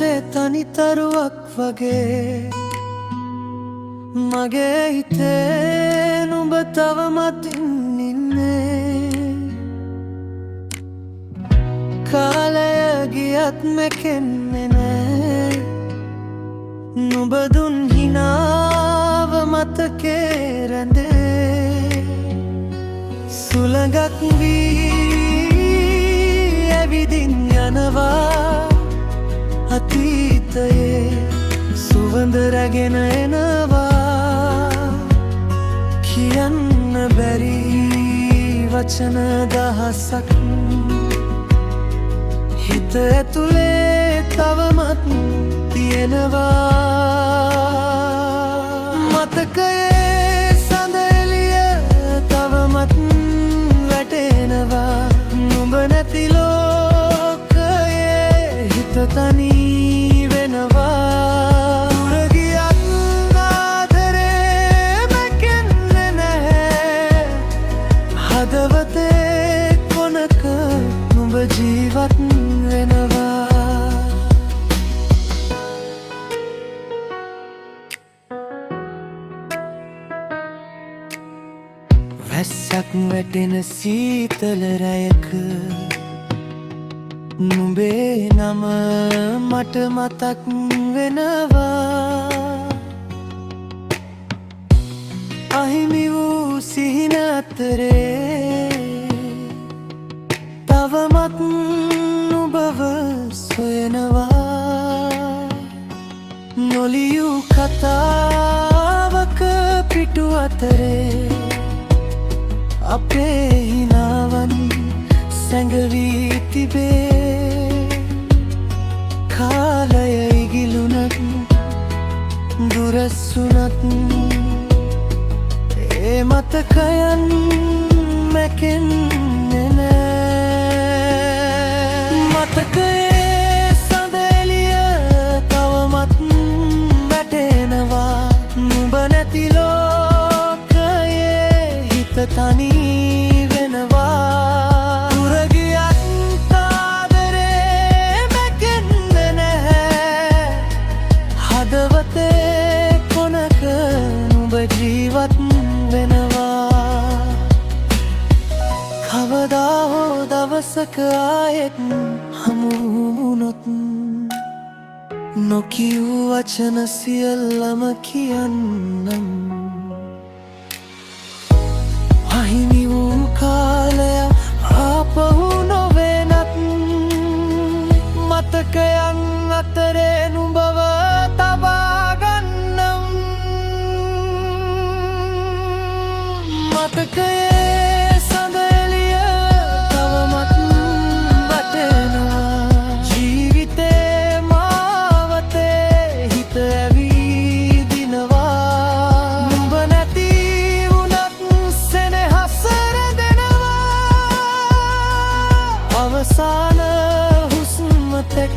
අහසේ තනිතරුවක් වගේ මගේ හිතේ නුඹ තවමත් ඉන්නේ. කාලය ගියත් මැකෙන්නේ නෑ නුඹ දුන් හිනාව මතකේ රැඳේ. සුළඟක් වී ඇවිදින් යනවා අතීතයේ සුවඳ රැගෙන එනවා. කියන්න බැරි වචන දහසක් හිත ඇතුලේ තවමත් තියෙනවා. මතකයේ සඳ එළිය තවමත් වැටෙනවා. නුඹ නැති ලෝකයේ හිත තනි වෙනවා. දුර ගියත් ආදරේ මැකෙන්නේ නැහැ. හදවතේ කොනක නුඹ ජීවත් වෙනවා. වැස්සක් වැටෙන සීතල රැයක නුඹේ නම මට මතක් වෙනවා. අහිමි වූ සිහින අතරේ තවමත් නුඹව සොයනවා. නොලියූ කතාවක පිටු අතරේ අපේ හිනාවන් සැඟවී තිබේ. කාලය ඉගිලුනත් දුරස්වුනත් ඒ මතකයන් මැකෙන්නේ නෑ. මතකයේ සඳ එළිය තවමත් වැටෙනවා. නුඹ නැති ලෝකයේ හිත තනි වෙනවා. දුර ගියත් ආදරේ මැකෙන්නේ නැහැ. හදවතේ කොනක නුඹ ජීවත් වෙනවා. කවදා හෝ දවසක ආයෙත් හමු වුණොත් නොකියූ වචන සියල්ලම කියන්නම්. අහිමි වූ කාලය ආපහු නොවෙනත් මතකයන් අතරේ නුඹව තබා ගන්නම්. මතකයේ සඳ එළිය තවමත් වැටෙනවා. ජීවිතේ මාවතේ හිත ඇවිදිනවා. නුඹ නැති වුණත් සෙනෙහස රැඳෙනවා. අවසාන හුස්ම තෙක්